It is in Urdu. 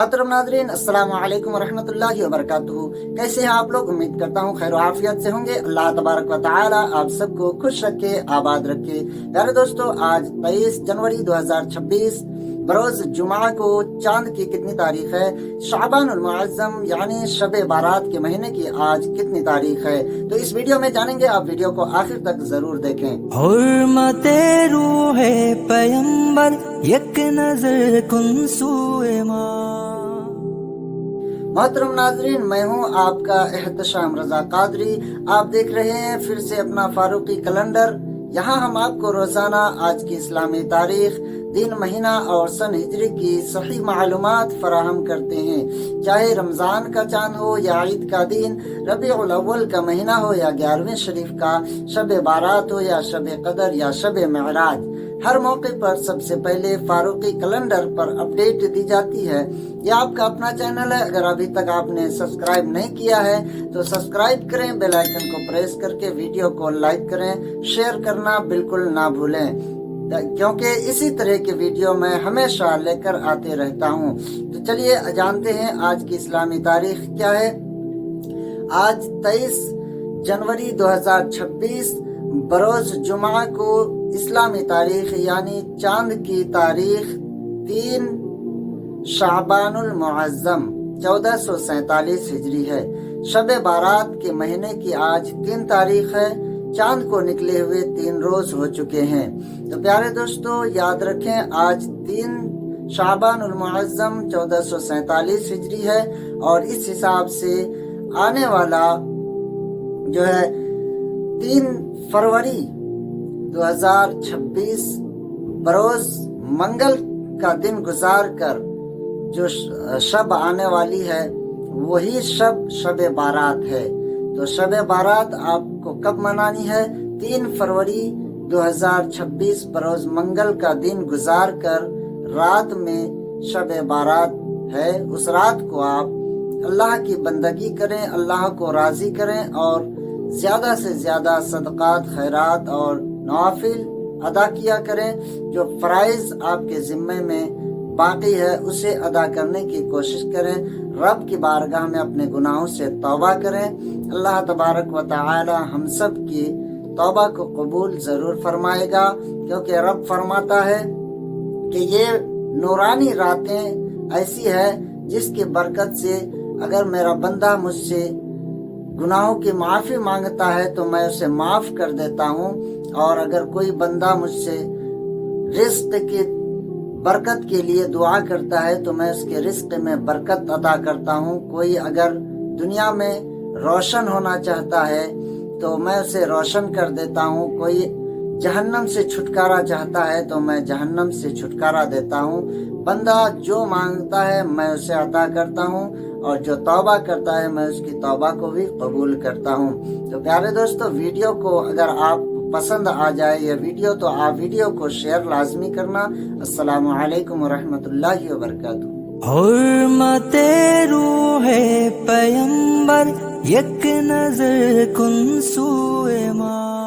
محترم ناظرین، السلام علیکم ورحمۃ اللہ وبرکاتہ۔ کیسے ہیں آپ لوگ؟ امید کرتا ہوں خیر و عافیت سے ہوں گے۔ اللہ تبارک و تعالی آپ سب کو خوش رکھے، آباد رکھے۔ پیارے دوستو، آج 23 جنوری 2026 بروز جمعہ کو چاند کی کتنی تاریخ ہے؟ شعبان المعظم یعنی شب بارات کے مہینے کی آج کتنی تاریخ ہے؟ تو اس ویڈیو میں جانیں گے، آپ ویڈیو کو آخر تک ضرور دیکھیں۔ حرمت روح پیمبر یک نظر کن سوئے ماں۔ محترم ناظرین، میں ہوں آپ کا احتشام رضا قادری۔ آپ دیکھ رہے ہیں پھر سے اپنا فاروقی کیلنڈر۔ یہاں ہم آپ کو روزانہ آج کی اسلامی تاریخ، دن، مہینہ اور سن ہجری کی صحیح معلومات فراہم کرتے ہیں۔ چاہے رمضان کا چاند ہو یا عید کا دن، ربیع الاول کا مہینہ ہو یا 11ویں شریف کا شب بارات ہو یا شب قدر یا شب معراج، ہر موقع پر سب سے پہلے فاروقی کیلنڈر پر اپڈیٹ دی جاتی ہے۔ یہ آپ کا اپنا چینل ہے، اگر ابھی تک آپ نے سبسکرائب نہیں کیا ہے تو سبسکرائب کریں، بیل آئیکن کو پریس کر کے ویڈیو کو لائک کریں، شیئر کرنا بالکل نہ بھولیں، کیونکہ اسی طرح کے ویڈیو میں ہمیشہ لے کر آتے رہتا ہوں۔ تو چلیے جانتے ہیں آج کی اسلامی تاریخ کیا ہے۔ آج 23 جنوری 2026 بروز جمعہ کو اسلامی تاریخ یعنی چاند کی تاریخ 3 شعبان المعظم 1447 ہجری ہے۔ شب بارات کے مہینے کی آج 3 تاریخ ہے۔ چاند کو نکلے ہوئے 3 روز ہو چکے ہیں۔ تو پیارے دوستو، یاد رکھیں آج 3 شعبان المعظم 1447 ہجری ہے، اور اس حساب سے آنے والا جو ہے 3 فروری 2026 بروز منگل کا دن گزار کر جو شب آنے والی ہے وہی شب بارات ہے۔ تو شب بارات آپ کو کب منانی ہے؟ 3 فروری 2026 بروز منگل کا دن گزار کر رات میں شب بارات ہے۔ اس رات کو آپ اللہ کی بندگی کریں، اللہ کو راضی کریں، اور زیادہ سے زیادہ صدقات، خیرات اور نوافل ادا کیا کریں۔ جو فرائض آپ کے ذمے میں باقی ہے اسے ادا کرنے کی کوشش کریں۔ رب کی بارگاہ میں اپنے گناہوں سے توبہ کریں۔ اللہ تبارک و تعالی ہم سب کی توبہ کو قبول ضرور فرمائے گا، کیونکہ رب فرماتا ہے کہ یہ نورانی راتیں ایسی ہے جس کی برکت سے اگر میرا بندہ مجھ سے گناہوں کی معافی مانگتا ہے تو میں اسے معاف کر دیتا ہوں، اور اگر کوئی بندہ مجھ سے رزق کی برکت کے لیے دعا کرتا ہے تو میں اس کے رزق میں برکت عطا کرتا ہوں۔ کوئی اگر دنیا میں روشن ہونا چاہتا ہے تو میں اسے روشن کر دیتا ہوں۔ کوئی جہنم سے چھٹکارا چاہتا ہے تو میں جہنم سے چھٹکارا دیتا ہوں۔ بندہ جو مانگتا ہے میں اسے عطا کرتا ہوں، اور جو توبہ کرتا ہے میں اس کی توبہ کو بھی قبول کرتا ہوں۔ تو پیارے دوستو، ویڈیو کو اگر آپ پسند آ جائے یہ ویڈیو تو آپ ویڈیو کو شیئر لازمی کرنا۔ السلام علیکم ورحمۃ اللہ وبرکاتہ۔ حرمت روح پیمبر یک نظر کن سوئے ماں۔